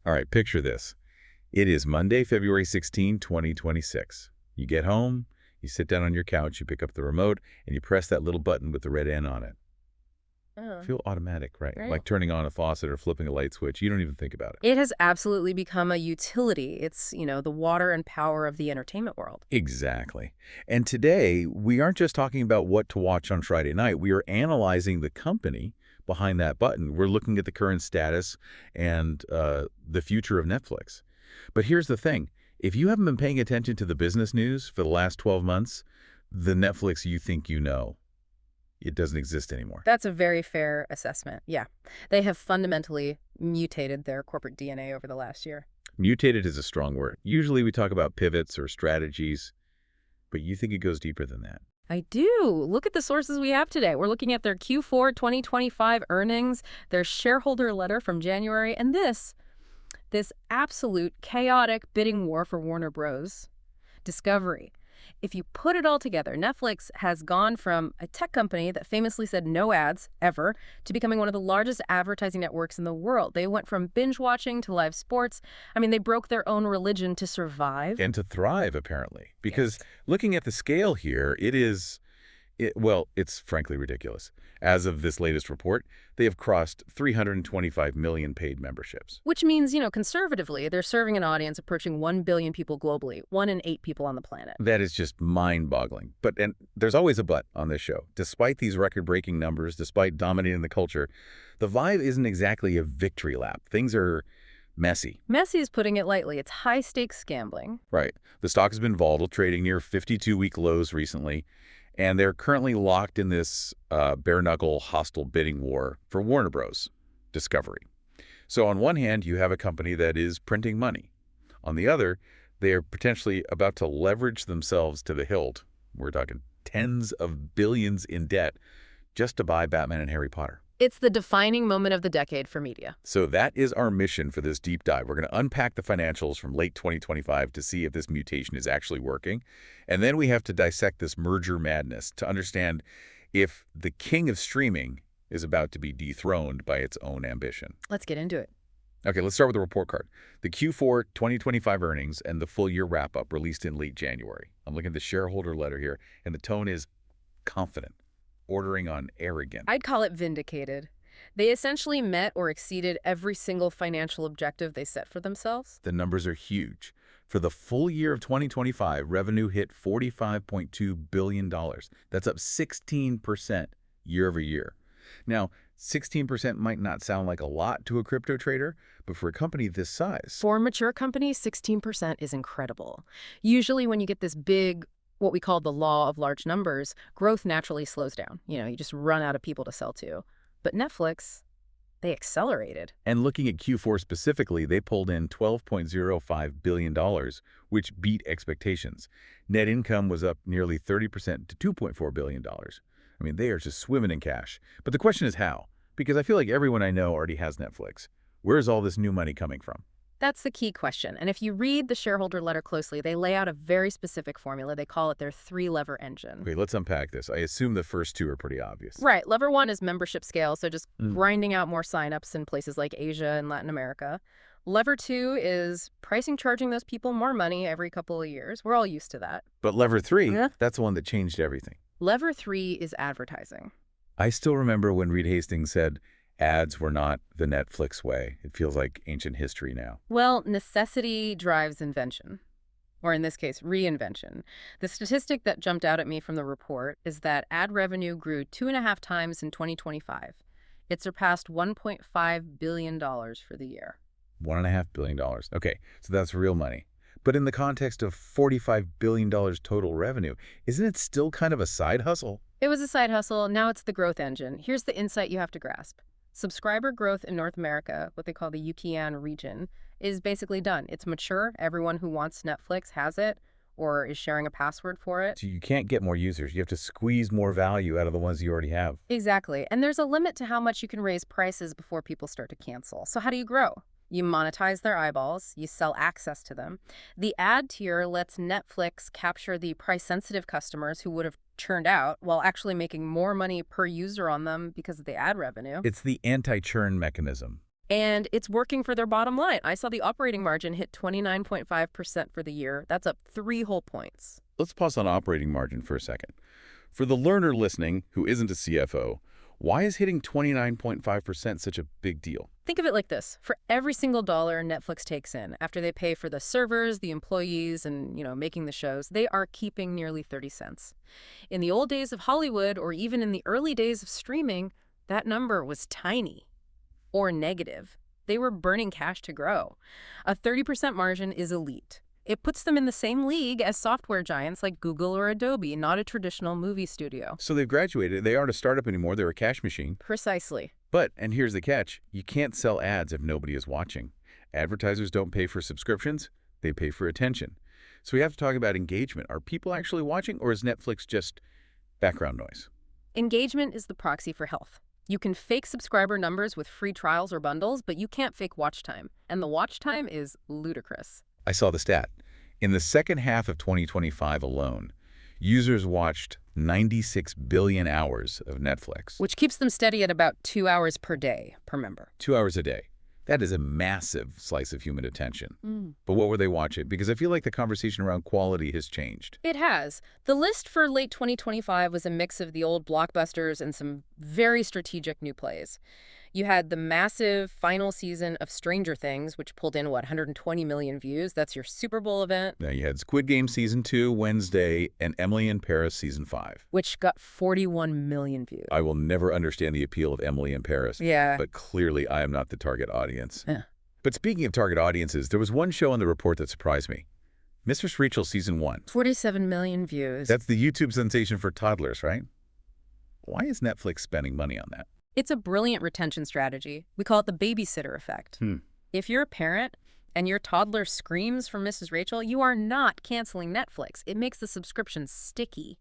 All right, picture this. It is Monday, February 16, 2026. You get home, you sit down on your couch, you pick up the remote, and you press that little button with the red N on it. Oh, Feel automatic, right? right. Like turning on a faucet or flipping a light switch. You don't even think about it. It has absolutely become a utility. It's, the water and power of the entertainment world. Exactly. And today, we aren't just talking about what to watch on Friday night. We are analyzing the company behind that button. We're looking at the current status and the future of Netflix. But here's the thing. If you haven't been paying attention to the business news for the last 12 months, the Netflix you think you know, it doesn't exist anymore. That's a very fair assessment. Yeah. They have fundamentally mutated their corporate DNA over the last year. Mutated is a strong word. Usually we talk about pivots or strategies, but you think it goes deeper than that. I do. Look at the sources we have today. We're looking at their Q4 2025 earnings, their shareholder letter from January, and this absolute chaotic bidding war for Warner Bros. Discovery. If you put it all together, Netflix has gone from a tech company that famously said no ads ever to becoming one of the largest advertising networks in the world. They went from binge watching to live sports. I mean, they broke their own religion to survive. And to thrive, apparently. Because looking at the scale here, it's frankly ridiculous. As of this latest report, they have crossed 325 million paid memberships. Which means, conservatively, they're serving an audience approaching 1 billion people globally, 1 in 8 people on the planet. That is just mind-boggling. And there's always a but on this show. Despite these record-breaking numbers, despite dominating the culture, the vibe isn't exactly a victory lap. Things are messy. Messy is putting it lightly. It's high-stakes gambling. Right. The stock has been volatile, trading near 52-week lows recently. And they're currently locked in this bare-knuckle hostile bidding war for Warner Bros. Discovery. So on one hand, you have a company that is printing money. On the other, they are potentially about to leverage themselves to the hilt. We're talking tens of billions in debt just to buy Batman and Harry Potter. It's the defining moment of the decade for media. So that is our mission for this deep dive. We're going to unpack the financials from late 2025 to see if this mutation is actually working. And then we have to dissect this merger madness to understand if the king of streaming is about to be dethroned by its own ambition. Let's get into it. Okay, let's start with the report card. The Q4 2025 earnings and the full-year wrap-up released in late January. I'm looking at the shareholder letter here, and the tone is confident, bordering on arrogant. I'd call it vindicated. They essentially met or exceeded every single financial objective they set for themselves. The numbers are huge. For the full year of 2025, revenue hit $45.2 billion. That's up 16% year over year. Now, 16% might not sound like a lot to a crypto trader, but for a company this size. For mature companies, 16% is incredible. Usually when you get this big, what we call the law of large numbers, growth naturally slows down. You just run out of people to sell to. But Netflix, they accelerated. And looking at Q4 specifically, they pulled in $12.05 billion, which beat expectations. Net income was up nearly 30% to $2.4 billion. I mean, they are just swimming in cash. But the question is how? Because I feel like everyone I know already has Netflix. Where's all this new money coming from? That's the key question. And if you read the shareholder letter closely, they lay out a very specific formula. They call it their 3-lever engine. Okay, let's unpack this. I assume the first two are pretty obvious. Right. Lever 1 is membership scale, so just grinding out more signups in places like Asia and Latin America. Lever 2 is pricing, charging those people more money every couple of years. We're all used to that. But lever 3, that's the one that changed everything. Lever 3 is advertising. I still remember when Reed Hastings said, ads were not the Netflix way. It feels like ancient history now. Well, necessity drives invention, or in this case, reinvention. The statistic that jumped out at me from the report is that ad revenue grew 2.5 times in 2025. It surpassed $1.5 billion for the year. $1.5 billion. Okay, so that's real money. But in the context of $45 billion total revenue, isn't it still kind of a side hustle? It was a side hustle. Now it's the growth engine. Here's the insight you have to grasp. Subscriber growth in North America, what they call the UCAN region, is basically done. It's mature. Everyone who wants Netflix has it or is sharing a password for it. So you can't get more users. You have to squeeze more value out of the ones you already have. Exactly. And there's a limit to how much you can raise prices before people start to cancel. So how do you grow? You monetize their eyeballs, you sell access to them. The ad tier lets Netflix capture the price-sensitive customers who would have churned out while actually making more money per user on them because of the ad revenue. It's the anti-churn mechanism. And it's working for their bottom line. I saw the operating margin hit 29.5% for the year. That's up 3 whole points. Let's pause on operating margin for a second. For the learner listening who isn't a CFO, why is hitting 29.5% such a big deal? Think of it like this. For every single dollar Netflix takes in, after they pay for the servers, the employees, and, making the shows, they are keeping nearly 30 cents. In the old days of Hollywood, or even in the early days of streaming, that number was tiny or negative. They were burning cash to grow. A 30% margin is elite. It puts them in the same league as software giants like Google or Adobe, not a traditional movie studio. So they've graduated. They aren't a startup anymore. They're a cash machine. Precisely. But, and here's the catch, you can't sell ads if nobody is watching. Advertisers don't pay for subscriptions. They pay for attention. So we have to talk about engagement. Are people actually watching, or is Netflix just background noise? Engagement is the proxy for health. You can fake subscriber numbers with free trials or bundles, but you can't fake watch time. And the watch time is ludicrous. I saw the stat. In the second half of 2025 alone, users watched 96 billion hours of Netflix. Which keeps them steady at about 2 hours per day per member. 2 hours a day. That is a massive slice of human attention. But what were they watching? Because I feel like the conversation around quality has changed. It has. The list for late 2025 was a mix of the old blockbusters and some very strategic new plays. You had the massive final season of Stranger Things, which pulled in, 120 million views. That's your Super Bowl event. Now you had Squid Game Season 2, Wednesday, and Emily in Paris Season 5. Which got 41 million views. I will never understand the appeal of Emily in Paris. Yeah. But clearly I am not the target audience. Yeah. But speaking of target audiences, there was one show in the report that surprised me. Mistress Rachel Season 1. 47 million views. That's the YouTube sensation for toddlers, right? Why is Netflix spending money on that? It's a brilliant retention strategy. We call it the babysitter effect. If you're a parent and your toddler screams for Mrs. Rachel, you are not canceling Netflix. It makes the subscription sticky.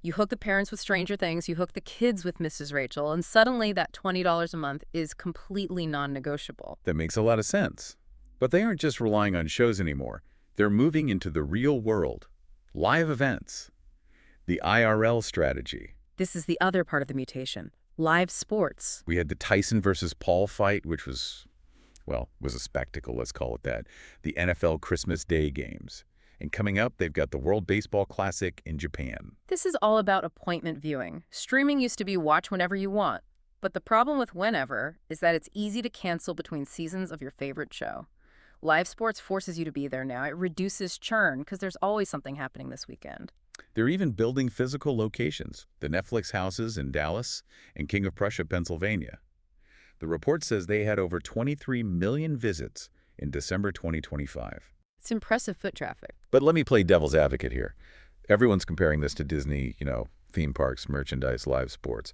You hook the parents with Stranger Things, you hook the kids with Mrs. Rachel, and suddenly that $20 a month is completely non-negotiable. That makes a lot of sense. But they aren't just relying on shows anymore. They're moving into the real world. Live events. The IRL strategy. This is the other part of the mutation. Live sports. We had the Tyson versus Paul fight, which was a spectacle, let's call it that. The NFL Christmas Day games. And coming up, they've got the World Baseball Classic in Japan. This is all about appointment viewing. Streaming used to be watch whenever you want. But the problem with whenever is that it's easy to cancel between seasons of your favorite show. Live sports forces you to be there now. It reduces churn because there's always something happening this weekend. They're even building physical locations, the Netflix houses in Dallas and King of Prussia, Pennsylvania. The report says they had over 23 million visits in December 2025. It's impressive foot traffic. But let me play devil's advocate here. Everyone's comparing this to Disney, theme parks, merchandise, live sports.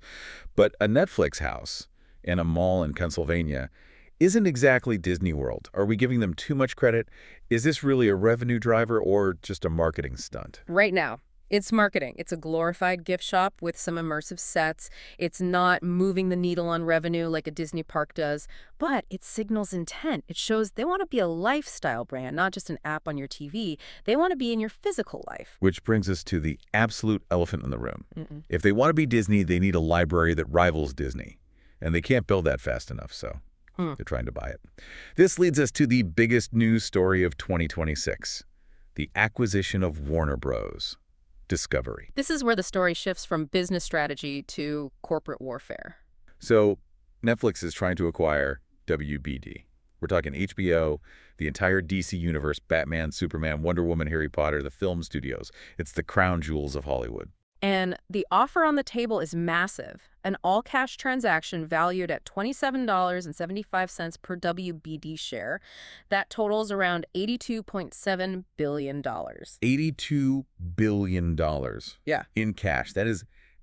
But a Netflix house in a mall in Pennsylvania isn't exactly Disney World. Are we giving them too much credit? Is this really a revenue driver or just a marketing stunt? Right now, it's marketing. It's a glorified gift shop with some immersive sets. It's not moving the needle on revenue like a Disney park does, but it signals intent. It shows they want to be a lifestyle brand, not just an app on your TV. They want to be in your physical life. Which brings us to the absolute elephant in the room. If they want to be Disney, they need a library that rivals Disney. And they can't build that fast enough, so they're trying to buy it. This leads us to the biggest news story of 2026, the acquisition of Warner Bros. Discovery. This is where the story shifts from business strategy to corporate warfare. So Netflix is trying to acquire WBD. We're talking HBO, the entire DC universe, Batman, Superman, Wonder Woman, Harry Potter, the film studios. It's the crown jewels of Hollywood. And the offer on the table is massive. An all-cash transaction valued at $27.75 per WBD share. That totals around $82.7 billion. $82 billion. Yeah. In cash.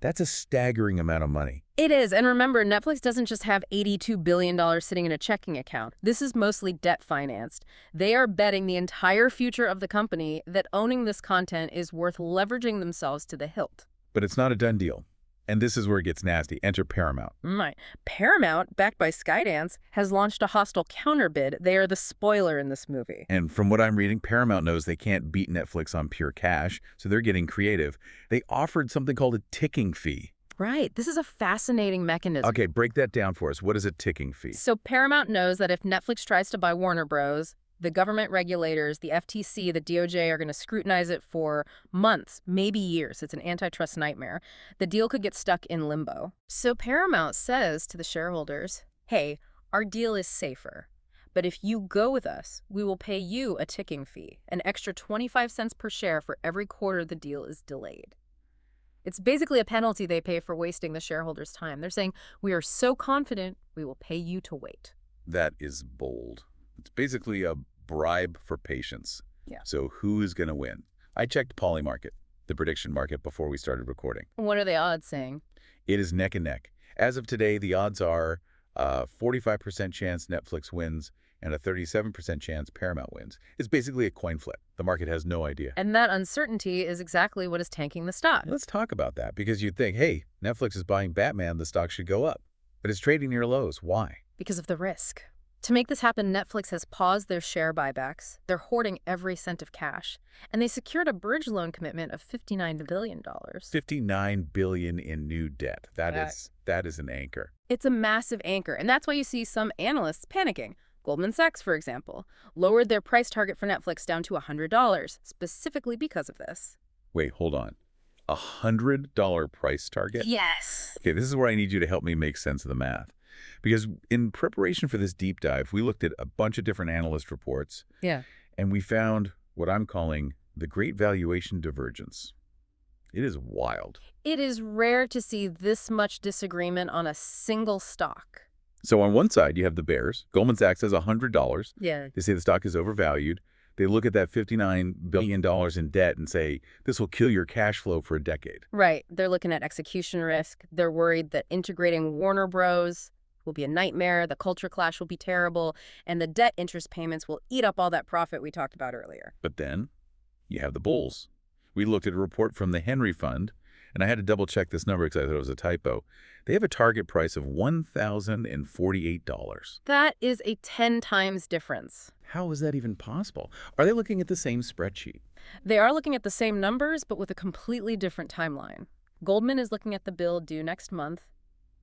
That's a staggering amount of money. It is. And remember, Netflix doesn't just have $82 billion sitting in a checking account. This is mostly debt financed. They are betting the entire future of the company that owning this content is worth leveraging themselves to the hilt. But it's not a done deal. And this is where it gets nasty. Enter Paramount. Right. Paramount, backed by Skydance, has launched a hostile counterbid. They are the spoiler in this movie. And from what I'm reading, Paramount knows they can't beat Netflix on pure cash, so they're getting creative. They offered something called a ticking fee. Right. This is a fascinating mechanism. Okay, break that down for us. What is a ticking fee? So Paramount knows that if Netflix tries to buy Warner Bros., the government regulators, the FTC, the DOJ are going to scrutinize it for months, maybe years. It's an antitrust nightmare. The deal could get stuck in limbo. So Paramount says to the shareholders, hey, our deal is safer. But if you go with us, we will pay you a ticking fee, an extra 25 cents per share for every quarter the deal is delayed. It's basically a penalty they pay for wasting the shareholders' time. They're saying, we are so confident, we will pay you to wait. That is bold. It's basically a bribe for patience. Yeah. So who is going to win? I checked Polymarket, the prediction market, before we started recording. What are the odds saying? It is neck and neck. As of today, the odds are 45% chance Netflix wins and a 37% chance Paramount wins. It's basically a coin flip. The market has no idea. And that uncertainty is exactly what is tanking the stock. Let's talk about that, because you'd think, hey, Netflix is buying Batman, the stock should go up. But it's trading near lows. Why? Because of the risk. To make this happen, Netflix has paused their share buybacks. They're hoarding every cent of cash. And they secured a bridge loan commitment of $59 billion. $59 billion in new debt. That is an anchor. It's a massive anchor. And that's why you see some analysts panicking. Goldman Sachs, for example, lowered their price target for Netflix down to $100, specifically because of this. Wait, hold on. $100 price target? Yes. Okay, this is where I need you to help me make sense of the math. Because in preparation for this deep dive, we looked at a bunch of different analyst reports. Yeah. And we found what I'm calling the great valuation divergence. It is wild. It is rare to see this much disagreement on a single stock. So on one side, you have the bears. Goldman Sachs says $100. Yeah. They say the stock is overvalued. They look at that $59 billion in debt and say, this will kill your cash flow for a decade. Right. They're looking at execution risk. They're worried that integrating Warner Bros. Will be a nightmare, the culture clash will be terrible, and the debt interest payments will eat up all that profit we talked about earlier. But then you have the bulls. We looked at a report from the Henry Fund, and I had to double-check this number because I thought it was a typo. They have a target price of $1,048. That is a 10 times difference. How is that even possible? Are they looking at the same spreadsheet? They are looking at the same numbers, but with a completely different timeline. Goldman is looking at the bill due next month.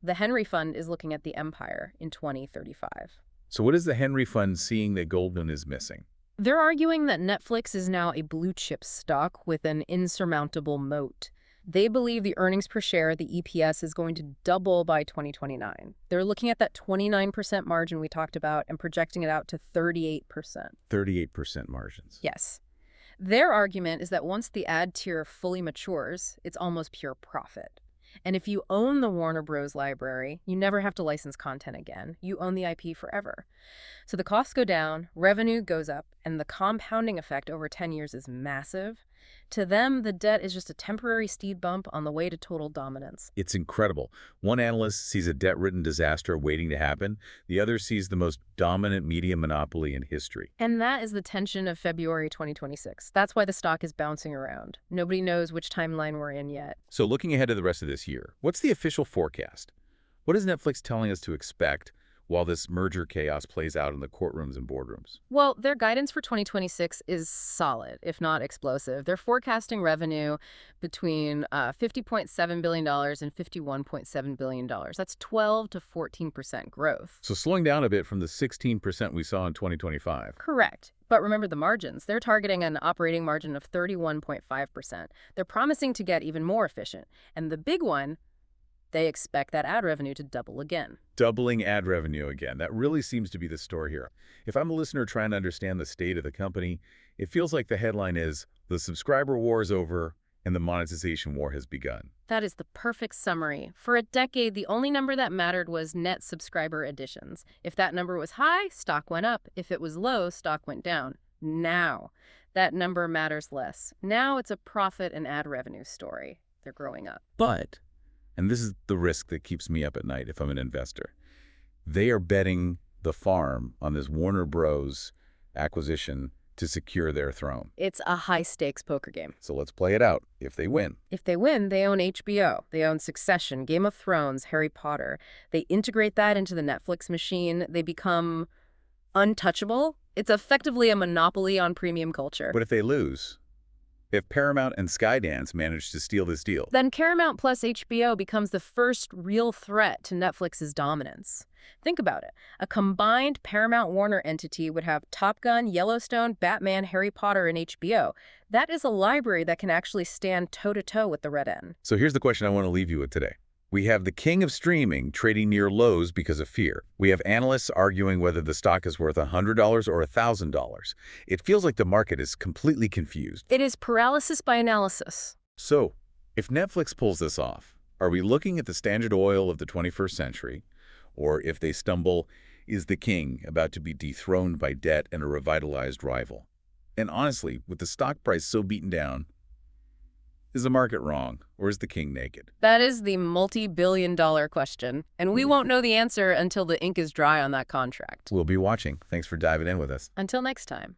The Henry Fund is looking at the Empire in 2035. So what is the Henry Fund seeing that Goldman is missing? They're arguing that Netflix is now a blue-chip stock with an insurmountable moat. They believe the earnings per share, the EPS, is going to double by 2029. They're looking at that 29% margin we talked about and projecting it out to 38%. 38% margins. Yes. Their argument is that once the ad tier fully matures, it's almost pure profit. And if you own the Warner Bros. Library, you never have to license content again. You own the IP forever. So the costs go down, revenue goes up, and the compounding effect over 10 years is massive. To them, the debt is just a temporary speed bump on the way to total dominance. It's incredible. One analyst sees a debt-ridden disaster waiting to happen. The other sees the most dominant media monopoly in history. And that is the tension of February 2026. That's why the stock is bouncing around. Nobody knows which timeline we're in yet. So looking ahead to the rest of this year, what's the official forecast? What is Netflix telling us to expect while this merger chaos plays out in the courtrooms and boardrooms? Well, their guidance for 2026 is solid, if not explosive. They're forecasting revenue between $50.7 billion and $51.7 billion. That's 12 to 14% growth. So slowing down a bit from the 16% we saw in 2025. Correct. But remember the margins. They're targeting an operating margin of 31.5%. They're promising to get even more efficient. And the big one, they expect that ad revenue to double again. Doubling ad revenue again. That really seems to be the story here. If I'm a listener trying to understand the state of the company, it feels like the headline is, the subscriber war is over and the monetization war has begun. That is the perfect summary. For a decade, the only number that mattered was net subscriber additions. If that number was high, stock went up. If it was low, stock went down. Now, that number matters less. Now it's a profit and ad revenue story. They're growing up. But, and this is the risk that keeps me up at night if I'm an investor, they are betting the farm on this Warner Bros. Acquisition to secure their throne. It's a high-stakes poker game. So let's play it out. If they win. If they win, they own HBO. They own Succession, Game of Thrones, Harry Potter. They integrate that into the Netflix machine. They become untouchable. It's effectively a monopoly on premium culture. But if they lose, If Paramount and Skydance manage to steal this deal. Then Paramount plus HBO becomes the first real threat to Netflix's dominance. Think about it. A combined Paramount-Warner entity would have Top Gun, Yellowstone, Batman, Harry Potter, and HBO. That is a library that can actually stand toe-to-toe with the Red N. So here's the question I want to leave you with today. We have the king of streaming trading near lows because of fear. We have analysts arguing whether the stock is worth $100 or $1,000. It feels like the market is completely confused. It is paralysis by analysis. So, if Netflix pulls this off, are we looking at the Standard Oil of the 21st century? Or if they stumble, is the king about to be dethroned by debt and a revitalized rival? And honestly, with the stock price so beaten down, is the market wrong, or is the king naked? That is the multi-billion-dollar question, and we won't know the answer until the ink is dry on that contract. We'll be watching. Thanks for diving in with us. Until next time.